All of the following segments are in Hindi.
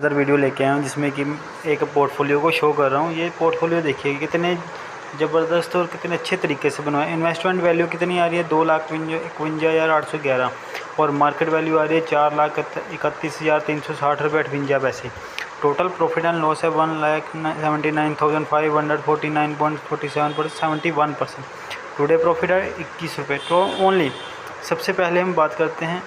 अदर वीडियो लेके आया हूँ जिसमें कि एक पोर्टफोलियो को शो कर रहा हूँ। ये पोर्टफोलियो देखिए कितने ज़बरदस्त और कितने अच्छे तरीके से बनवाए। इन्वेस्टमेंट वैल्यू कितनी आ रही है, 2,51,811 और मार्केट वैल्यू आ रही है 4,31,360 रुपये 58 पैसे। टोटल प्रॉफिट एंड लॉस है 1,79,549.47 71%। टुडे प्रॉफिट है 21 रुपये। तो ओनली सबसे पहले हम बात करते हैं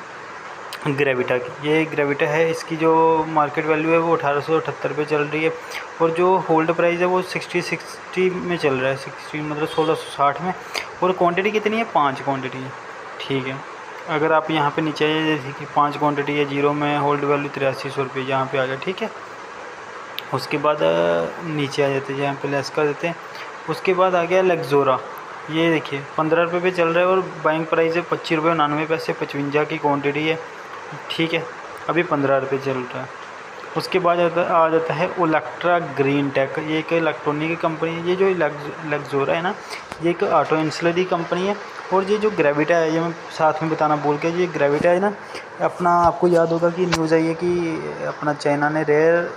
ग्रेविटा की। ये ग्रेविटा है, इसकी जो मार्केट वैल्यू है वो 1878 पे चल रही है और जो होल्ड प्राइस है वो 60 में चल रहा है, 60 मतलब 1660 में। और क्वांटिटी कितनी है, 5 क्वांटिटी है, ठीक है। अगर आप यहाँ पे नीचे आइए, जैसे कि 5 क्वांटिटी है, जीरो में होल्ड वैल्यू 8300 रुपये यहाँ पे आ गया, ठीक है। उसके बाद नीचे आ जाते हैं, यहाँ पे लेस कर देते हैं। उसके बाद आ गया लेक्सोरा। ये देखिए 15 रुपये पे चल रहा है और बाइंग प्राइस है 25 रुपये 99 पैसे, 55 की क्वांटिटी है, ठीक है। अभी 15 रुपये चल रहा है। उसके बाद आ जाता है ओलेक्ट्रा ग्रीन टेक। ये एक इलेक्ट्रॉनिक की कंपनी है। ये जो लेक्सोरा है ना, ये एक ऑटो इंसुलरी कंपनी है। और ये जो ग्रेविटा है, ये मैं साथ में बताना भूल गया, ये ग्रेविटा है ना अपना, आपको याद होगा कि न्यूज़ आई है कि अपना चाइना ने रेयर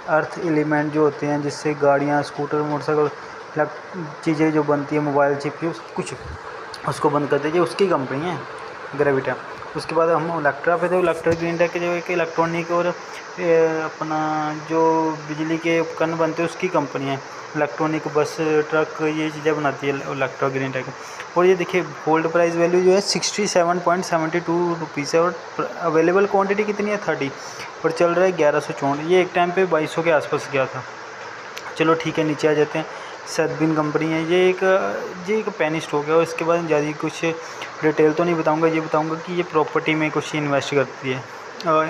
अर्थ एलिमेंट जो होते हैं जिससे गाड़ियाँ, स्कूटर, मोटरसाइकिल चीज़ें जो बनती है, मोबाइल चिप की कुछ, उसको बंद कर दीजिए, उसकी कंपनी है ग्रेविटा। उसके बाद हम ओलेक्ट्रा पे थे। ओलेक्ट्रा ग्रीन टेक जो एक इलेक्ट्रॉनिक और अपना जो बिजली के उपकरण बनते हैं उसकी कंपनी है। इलेक्ट्रॉनिक बस, ट्रक, ये चीज़ें बनाती है ओलेक्ट्रा ग्रीन टेक। और ये देखिए होल्ड प्राइस वैल्यू जो है 67.72 रुपीज़ है और अवेलेबल क्वांटिटी कितनी है 30 और चल रहा है 1164। ये एक टाइम पे 2200 के आसपास गया था। चलो ठीक है, नीचे आ जाते हैं। सदबिन कंपनी है, ये एक पेनी स्टॉक है। और इसके बाद ज़्यादा कुछ डिटेल तो नहीं बताऊंगा, ये बताऊंगा कि ये प्रॉपर्टी में कुछ इन्वेस्ट करती है,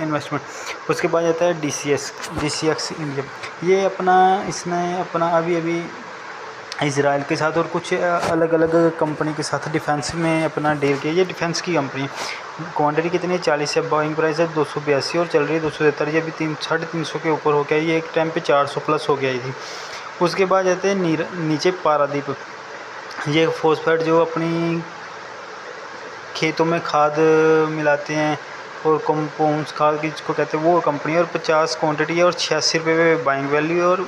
इन्वेस्टमेंट। उसके बाद आता है DCX इंडिया। ये अपना, इसने अपना अभी इसराइल के साथ और कुछ अलग अलग कंपनी के साथ डिफेंस में अपना डील किया। ये डिफेंस की कंपनी है। क्वांटिटी कितनी है 40 है, बाइंग प्राइस है 282 और चल रही है 273। ये अभी 350 के ऊपर हो गया। ये एक टाइम पे 400 प्लस हो गई थी। उसके बाद जाते हैं नीचे पारादीप। ये फॉस्फेट जो अपनी खेतों में खाद मिलाते हैं और कंपाउंड्स खाद जिसको कहते हैं, वो कंपनी है। और 50 क्वांटिटी है और 86 रुपये पे बाइंग वैल्यू और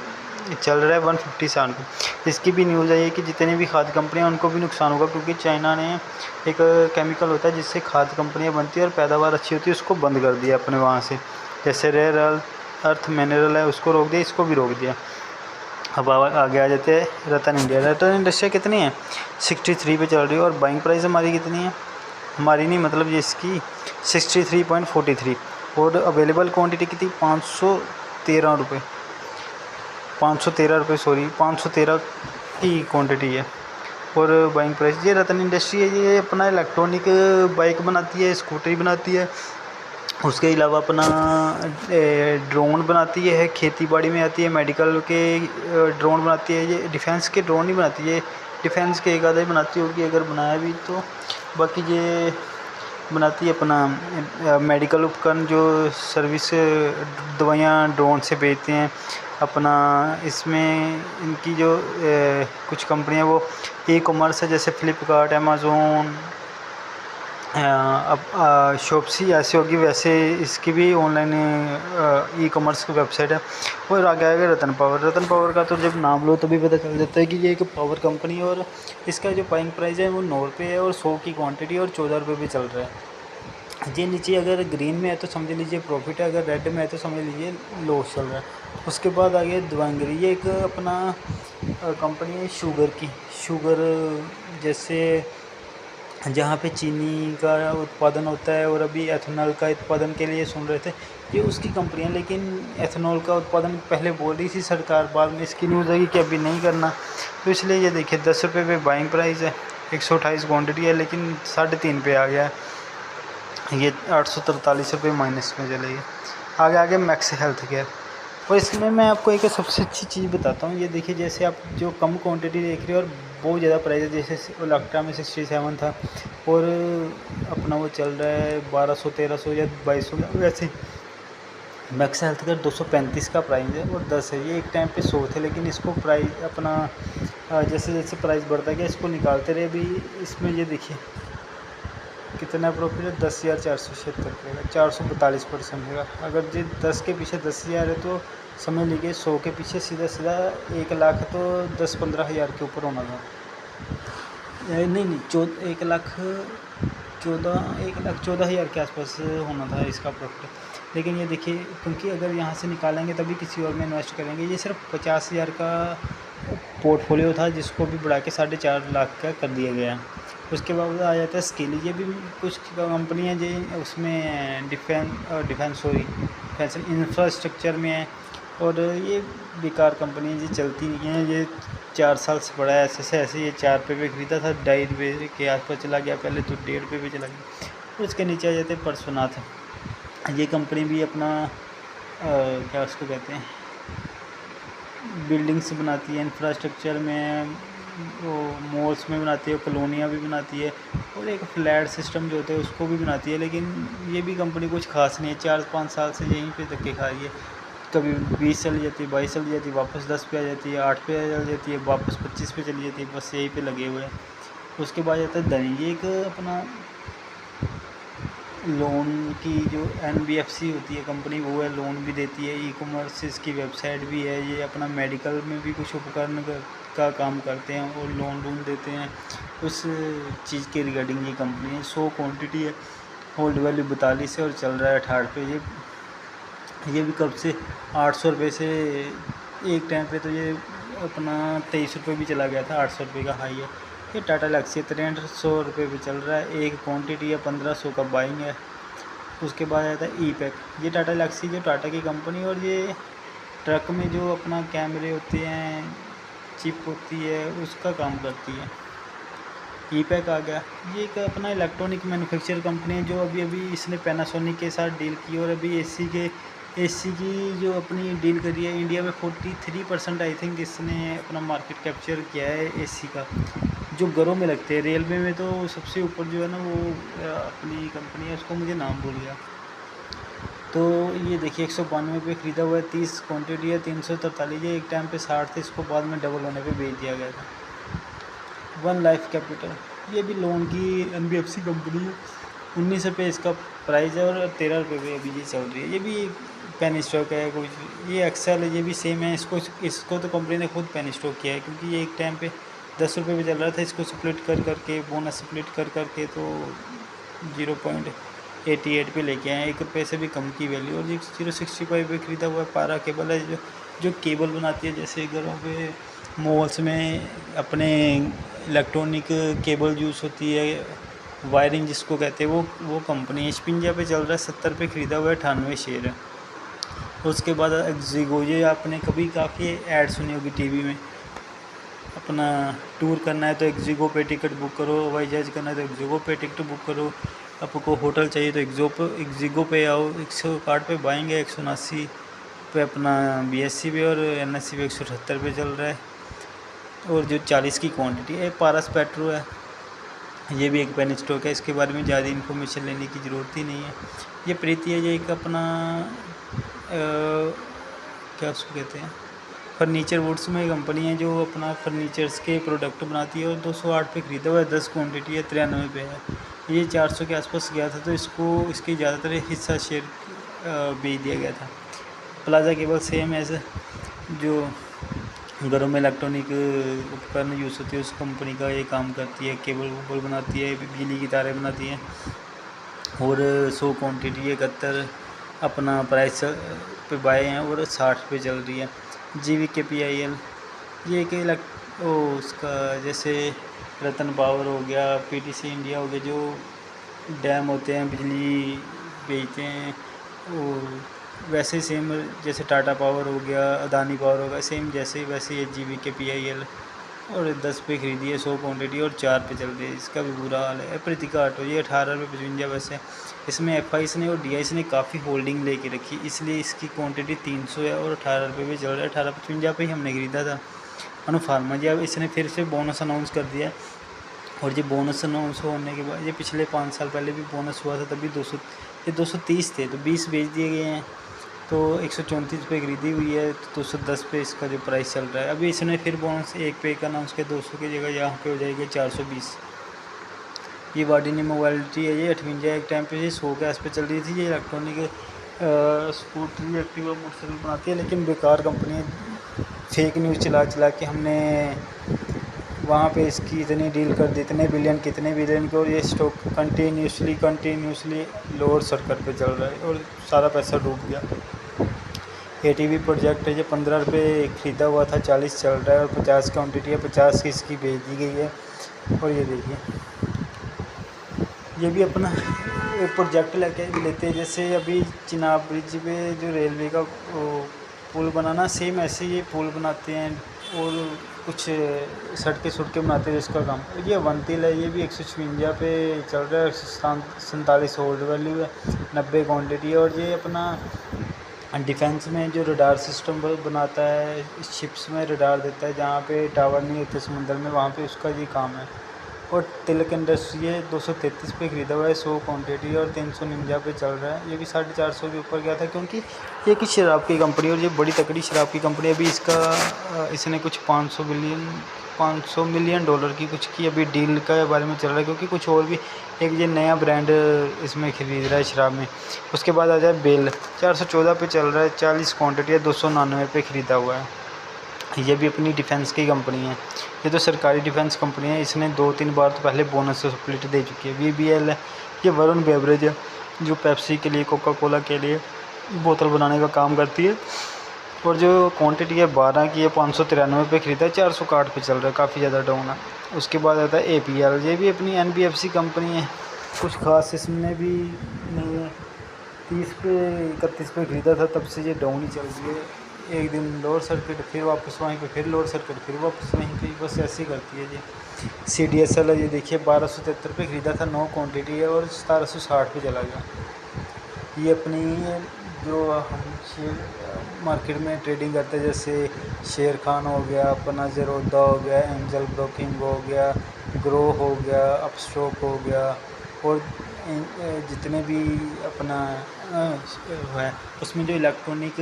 चल रहा है 157 पे। इसकी भी न्यूज़ आई है कि जितनी भी खाद कंपनियां उनको भी नुकसान होगा, क्योंकि चाइना ने एक केमिकल होता है जिससे खाद कंपनियां बनती है और पैदावार अच्छी होती है, उसको बंद कर दिया अपने वहाँ से। जैसे रेयर अर्थ मिनरल है, उसको रोक दिया, इसको भी रोक दिया। अब आगे आ जाते हैं रतन इंडिया। रतन इंडस्ट्री कितनी है 63 पे चल रही है और बाइंग प्राइस हमारी कितनी है, हमारी नहीं मतलब ये इसकी 63.43 और अवेलेबल क्वांटिटी कितनी 513 रुपये, 513 रुपये, सॉरी 513 की क्वांटिटी है और बाइंग प्राइस। ये रतन इंडस्ट्री है, ये अपना इलेक्ट्रॉनिक बाइक बनाती है, स्कूटरी बनाती है। उसके अलावा अपना ड्रोन बनाती है, खेती बाड़ी में आती है, मेडिकल के ड्रोन बनाती है। ये डिफेंस के ड्रोन नहीं बनाती है, डिफेंस के एक आधा ही बनाती होगी अगर बनाया भी तो। बाकी ये बनाती है अपना मेडिकल उपकरण जो सर्विस, दवाइयाँ ड्रोन से भेजते हैं अपना। इसमें इनकी जो कुछ कंपनियाँ वो ई-कॉमर्स है, जैसे फ्लिपकार्ट, अमेज़ोन, अब शॉप्सी ऐसी होगी, वैसे इसकी भी ऑनलाइन ई-कॉमर्स की वेबसाइट है। और आगे आएगा रतन पावर। रतन पावर का तो जब नाम लो तभी पता चल जाता है कि ये एक पावर कंपनी है और इसका जो बाइंग प्राइस है वो 9 रुपये है और 100 की क्वांटिटी और 14 रुपये भी चल रहा है। ये नीचे अगर ग्रीन में है तो समझ लीजिए प्रॉफिट है, अगर रेड में है तो समझ लीजिए लॉस चल रहा है। उसके बाद आ गया देवांगरी। ये एक अपना कंपनी है शुगर की। शुगर जैसे जहाँ पे चीनी का उत्पादन होता है और अभी एथेनॉल का उत्पादन के लिए सुन रहे थे, ये उसकी कंपनी है। लेकिन एथेनॉल का उत्पादन पहले बोल रही थी सरकार, बाद में इसकी न्यूज़ आई कि अभी नहीं करना, तो इसलिए ये देखिए 10 रुपये पे बाइंग प्राइस है, 128 क्वान्टिटी है, लेकिन 3.5 पे आ गया है। ये 843 रुपये माइनस में चले गए। आगे मैक्स हेल्थ केयर। और इसमें मैं आपको एक सबसे अच्छी चीज़ बताता हूँ। ये देखिए जैसे आप जो कम क्वांटिटी देख रहे हो और बहुत ज़्यादा प्राइस है, जैसे ओलेक्ट्रा में 67 था और अपना वो चल रहा है 1200, 1300 या 2200, वैसे मैक्स हेल्थ केयर 235 का प्राइस है और 10 है। ये एक टाइम पे 100 थे, लेकिन इसको प्राइस अपना जैसे जैसे प्राइस बढ़ता गया इसको निकालते रहे। अभी इसमें ये देखिए कितना प्रॉफिट है, 10,476 रुपये का, 442% है। अगर जी 10 के पीछे 10,000 है तो समझ लीजिए 100 के पीछे सीधा सीधा 1 लाख तो 10-15 हज़ार के ऊपर होना था। नहीं 1 लाख 14 हज़ार के आसपास होना था इसका प्रॉफिट। लेकिन ये देखिए, क्योंकि अगर यहाँ से निकालेंगे तभी किसी और में इन्वेस्ट करेंगे। ये सिर्फ 50,000 का पोर्टफोलियो था जिसको भी बढ़ा के 4.5 लाख का कर दिया गया। उसके बाद आ जाता है स्केल। ये भी कुछ कंपनियाँ जो उसमें डिफेंस इंफ्रास्ट्रक्चर में है, और ये बेकार कंपनी जी, चलती नहीं है। ये 4 साल से पड़ा है ऐसे से ऐसे। ये 4 रुपये पे ख़रीदा था, 2.5 रुपये के आसपास चला गया, पहले तो 1.5 रुपये पे चला गया। उसके नीचे आ जाते हैं परसोनाथ। ये कंपनी भी अपना क्या उसको कहते हैं, बिल्डिंग्स बनाती है, इंफ्रास्ट्रक्चर में, वो मॉल्स में बनाती है, कॉलोनियाँ भी बनाती है, और एक फ्लैट सिस्टम जो होता है उसको भी बनाती है। लेकिन ये भी कंपनी कुछ खास नहीं है, 4-5 साल से यहीं पे धक्के खा रही है। कभी 20 चली जाती है, 22 चली जाती है, वापस 10 पे आ जाती है, 8 पे आ जाती है, वापस 25 पे चली जाती है, बस यहीं पे लगे हुए हैं। उसके बाद आता है धनी। ये एक अपना लोन की जो NBFC होती है कंपनी, वो है, लोन भी देती है, ई-कॉमर्स इसकी वेबसाइट भी है। ये अपना मेडिकल में भी कुछ उपकरण का काम करते हैं और लोन देते हैं उस चीज़ के रिगार्डिंग। ये कंपनी है, 100 क्वांटिटी है, होल्ड वैल्यू 42 है और चल रहा है 68 पे। ये भी कब से 800 रुपये से एक टाइम पे तो ये अपना 23 रुपये भी चला गया था, 800 रुपये का हाई है। ये टाटा लैक्सी 6300 रुपये पे चल रहा है, एक क्वांटिटी है, 1500 का बाइंग है। उसके बाद आता है ई-पैक। ये टाटा लैक्सी जो टाटा की कंपनी, और ये ट्रक में जो अपना कैमरे होते हैं, चिप होती है, उसका काम करती है। ई-पैक आ गया। ये एक अपना इलेक्ट्रॉनिक मैन्युफैक्चर कंपनी है जो अभी इसने पैनासोनिक के साथ डील की, और अभी एसी की जो अपनी डील करी है इंडिया में 43% आई थिंक इसने अपना मार्केट कैप्चर किया है एसी का, जो घरों में लगते हैं। रेलवे में तो सबसे ऊपर जो है ना, वो अपनी कंपनी है, उसको मुझे नाम भूल गया। तो ये देखिए 192 पे ख़रीदा हुआ है, 30 क्वान्टिटी है, 343। एक टाइम पे 60 थे, इसको बाद में डबल होने पे बेच दिया गया था। वन लाइफ कैपिटल, ये भी लोन की NBFC कंपनी है, 19 रुपये इसका प्राइस है और 13 रुपये पे अभी ये चल रही है। ये भी पेनी स्टॉक है कुछ, ये एक्सेल है, ये भी सेम है। इसको तो कंपनी ने खुद पेनी स्टॉक किया है, क्योंकि ये एक टाइम पे 10 रुपये पे चल रहा था। इसको स्प्लिट कर करके, बोनस स्प्लिट कर करके तो 0.88 पे लेके आए, 1 रुपये से भी कम की वैल्यू। और 0.65 पे ख़रीदा हुआ है। पारा केबल है, जो केबल बनाती है, जैसे घरों पे मॉल्स में अपने इलेक्ट्रॉनिक केबल यूज़ होती है, वायरिंग जिसको कहते हैं, वो कंपनी है। शिपिंजा पे चल रहा है, 70 पे ख़रीदा हुआ है, 98 शेयर है। उसके बाद एक्जिगो, ये आपने कभी काफ़ी ऐड सुनी होगी टीवी में। अपना टूर करना है तो एक्जिगो पे टिकट बुक करो, हवाई जहाज करना है तो एक्जिगो पे टिकट बुक करो, आपको होटल चाहिए तो एक्जिगो पे आओ। 160 पे बाएंगे, 179 पे अपना BSC पे, और NSC पे 178 पे चल रहा है। और जो 40 की क्वांटिटी है, पारस पेट्रो है, ये भी एक पेनी स्टॉक है। इसके बारे में ज़्यादा इन्फॉर्मेशन लेने की ज़रूरत ही नहीं है। ये प्रीति है, ये एक अपना क्या उसको कहते हैं, फर्नीचर वुड्स में कंपनी है जो अपना फर्नीचर्स के प्रोडक्ट बनाती है। और 208 पे ख़रीदा हुआ है, 10 क्वांटिटी है, 93 पे है। ये 400 के आसपास गया था, तो इसकी ज़्यादातर हिस्सा शेयर बेच दिया गया था। प्लाजा केबल सेम एज, जो घरों में इलेक्ट्रॉनिक उपकरण यूज़ होती है, उस कंपनी का ये काम करती है। केबल बनाती है, बिजली की तारें बनाती हैं। और 100 क्वांटिटी 71 अपना प्राइस पे बाय हैं, और 60 पे चल रही है। GVKPIL, ये एक उसका जैसे रतन पावर हो गया, PTC इंडिया हो गया, जो डैम होते हैं, बिजली बेचते हैं, और वैसे सेम जैसे टाटा पावर हो गया, अदानी पावर हो गया, सेम वैसे ये GVKPIL। और 10 पे ख़रीदी है, 100 क्वांटिटी, और 4 पे चल रही है। इसका भी बुरा हाल है। प्रीतिका ऑटो, ये 18 रुपये 55 पैसे। इसमें FIs ने और DIs ने काफ़ी होल्डिंग लेके रखी, इसलिए इसकी क्वांटिटी 300 है और 18 रुपये पे चल रहा है। 18.55 पे ही हमने ख़रीदा था। अनुफार्मा जी, अब इसने फिर से बोनस अनाउंस कर दिया, और ये बोनस अनाउंस होने के बाद, ये पिछले 5 साल पहले भी बोनस हुआ था, तभी 230 थे, तो 20 बेच दिए गए हैं। तो 134 पे ख़रीदी हुई है, तो 210 पे इसका जो प्राइस चल रहा है। अभी इसने फिर बोनस 1 पे का अनाउंस किया, 200 की जगह यहाँ पे हो जाएगी 420। ये वार्डिनी मोबाइलिटी है, ये 58 एक टाइम पे ये 100 के आस पे चल रही थी। ये इलेक्ट्रॉनिक स्कूटरी एक्टिवा मोटरसाइकिल बनाती है, लेकिन बेकार कंपनी है। फेक न्यूज़ चला चला के हमने वहाँ पे इसकी इतनी डील कर दी, इतने बिलियन कितने बिलियन की, और ये स्टॉक कंटिन्यूसली लोअर सर्किट पे चल रहा है और सारा पैसा डूब गया। ATV प्रोजेक्ट है, ये 15 रुपये ख़रीदा हुआ था, 40 चल रहा है और 50 क्वान्टिटी है, 50 की इसकी बेच दी गई है। और ये देखिए, ये भी अपना एक प्रोजेक्ट लेते हैं, जैसे अभी चिनाब ब्रिज पे जो रेलवे का पुल बनाना, सेम ऐसे ये पुल बनाते हैं और कुछ सड़कें बनाते हैं इसका काम। ये वंतिल है, ये भी 156 पे चल रहा है, 47 होल्ड वैल्यू है, 90 क्वान्टिटी है। और ये अपना डिफेंस में जो रडार सिस्टम बनाता है, शिप्स में रडार देता है, जहाँ पे टावर नहीं होते समुद्र में, वहाँ पे उसका ये काम है। और तिलक इंडस्ट्री है, 233 पे ख़रीदा हुआ है, 100 क्वान्टिटी और 349 पे चल रहा है। ये भी 450 के ऊपर गया था, क्योंकि ये कुछ शराब की कंपनी और ये बड़ी तकड़ी शराब की कंपनी। अभी इसने कुछ 500 मिलियन डॉलर की कुछ की अभी डील का बारे में चल रहा है, क्योंकि कुछ और भी एक ये नया ब्रांड इसमें ख़रीद रहा है शराब में। उसके बाद आ जाए बेल, 414 पे चल रहा है, 40 क्वान्टिटी है, 299 पे ख़रीदा हुआ है। ये भी अपनी डिफेंस की कंपनी है, ये तो सरकारी डिफेंस कंपनी है। इसने 2-3 बार तो पहले बोनस स्प्लिट दे चुकी है। VBL है, ये वरुण बेवरेज है, जो पेप्सी के लिए, कोका कोला के लिए बोतल बनाने का काम करती है। और जो क्वांटिटी है 12 की है, 593 पे ख़रीदा है, 461 पे चल रहा है, काफ़ी ज़्यादा डाउन है। उसके बाद आता है APL, ये भी अपनी NBFC कंपनी है, कुछ खास इसमें भी नहीं है। 30 पे 31 पे ख़रीदा था, तब से ये डाउन ही चल रही है। एक दिन लोअर सर्किट, फिर वापस वहीं पे, फिर लोअर सर्किट, फिर वापस वहीं पे, बस ऐसे ही करती है जी। CDSL है, ये देखिए 1273 पे ख़रीदा था, 9 क्वांटिटी है और 1760 पे चला गया। ये अपनी जो हम शेयर मार्केट में ट्रेडिंग करते हैं, जैसे शेर खान हो गया, अपना ज़ेरोदा हो गया, एंजल ब्रोकिंग हो गया, ग्रो हो गया, अपस्टॉक हो गया, और जितने भी अपना है उसमें जो इलेक्ट्रॉनिक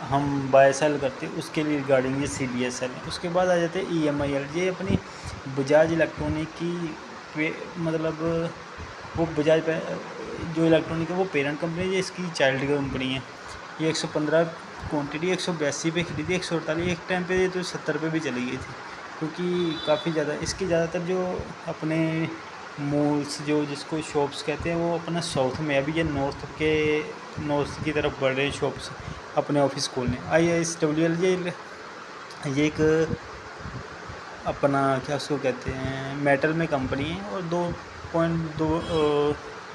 हम बाय सेल करते हैं, उसके लिए रिगार्डिंग ये CDSL है। उसके बाद आ जाते हैं EMIL, ये अपनी बजाज इलेक्ट्रॉनिक की मतलब वो बजाज जो इलेक्ट्रॉनिक है वो पेरेंट कंपनी है, ये इसकी चाइल्ड कंपनी है। ये 115 क्वान्टिटी 182 पे खरीदी, 148 एक टाइम पे तो 70 पे भी चली गई थी, क्योंकि काफ़ी ज़्यादा इसकी ज़्यादातर जो अपने मॉल्स जो जिसको शॉप्स कहते हैं वो अपना साउथ में, अभी ये नॉर्थ की तरफ बढ़ रहे हैं शॉप्स अपने ऑफिस खोलने। ISWL ये एक अपना क्या उसको कहते हैं मेटल में कंपनी है, और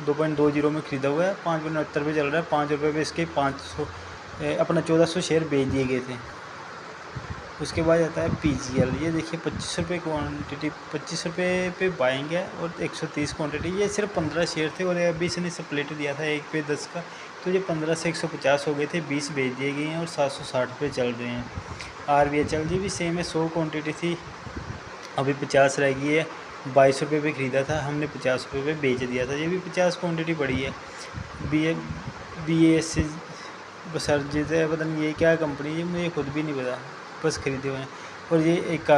2.20 में ख़रीदा हुआ है, 5.69 पे चल रहा है, 5 रुपये पे इसके 1400 शेयर बेच दिए गए थे। उसके बाद आता है PGL, ये देखिए 25 रुपये क्वान्टिटी, 25 रुपये पे बाइंग है और 130 क्वान्टिटी। ये सिर्फ 15 शेयर थे और अभी इसने स्प्लिट दिया था 1 पे 10 का, तो ये 15 से 150 हो गए थे, 20 बेच दिए गए हैं और 760 पे चल रहे हैं। RVHL जी भी सेम है, 100 क्वान्टिटी थी, अभी 50 रह गई है, 22 रुपये पे ख़रीदा था हमने, 50 रुपये पे बेच दिया था। ये भी 50 क्वान्टिटी बड़ी है। BASC बसर जैसे पता नहीं ये क्या कंपनी है, मुझे खुद भी नहीं पता, बस ख़रीदे हुए हैं। और ये एक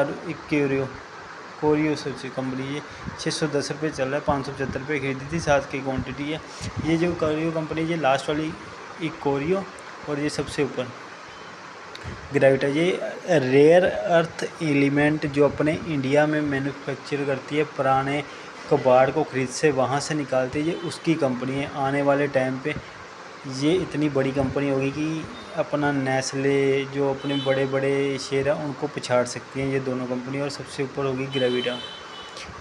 कोरियो सोची कंपनी, ये 610 रुपये चल रहा है, 575 रुपये ख़रीदी थी, 7 की क्वांटिटी है। ये जो कोरियो कंपनी, ये लास्ट वाली एक कोरियो, और ये सबसे ऊपर ग्रेविटा, ये रेयर अर्थ एलिमेंट जो अपने इंडिया में मैन्युफैक्चर करती है, पुराने कबाड़ को खरीद से वहाँ से निकालती है, ये उसकी कंपनी है। आने वाले टाइम पे ये इतनी बड़ी कंपनी होगी कि अपना नेस्ले जो अपने बड़े बड़े शेयर हैं उनको पछाड़ सकती हैं ये दोनों कंपनी, और सबसे ऊपर होगी ग्रेविटा।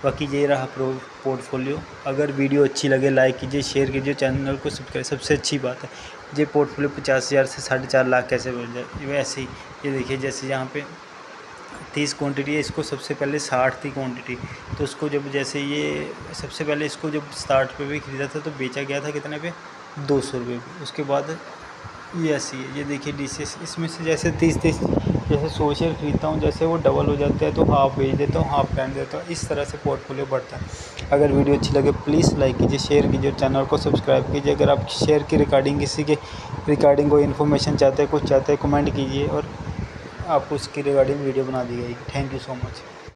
बाकी ये रहा पोर्टफोलियो। अगर वीडियो अच्छी लगे लाइक कीजिए, शेयर कीजिए, चैनल को सब्सक्राइब। सबसे अच्छी बात है ये पोर्टफोलियो 50,000 से 4.5 लाख कैसे बढ़ जाए, वैसे ही ये देखिए, जैसे यहाँ पे 30 क्वांटिटी है, इसको सबसे पहले 60 थी क्वांटिटी, तो उसको जब जैसे ये सबसे पहले इसको जब 60 रुपये पे ख़रीदा था तो बेचा गया था कितने पे, 200 रुपये पे। उसके बाद ये ऐसी है, ये देखिए DCS, इसमें से जैसे 30 जैसे 100 शेयर ख़रीदता हूँ, जैसे वो डबल हो जाते हैं तो हाफ़ बेच देता हूँ, हाफ़ रहने देता हूँ, इस तरह से पोर्टफोलियो बढ़ता है। अगर वीडियो अच्छी लगे प्लीज़ लाइक कीजिए, शेयर कीजिए, चैनल को सब्सक्राइब कीजिए। अगर आप शेयर की रिकॉर्डिंग किसी के रिकॉर्डिंग को इन्फॉर्मेशन चाहते हैं, कुछ चाहते हैं, कमेंट कीजिए और आपको उसकी रिगार्डिंग वीडियो बना दी गई। Thank you so much.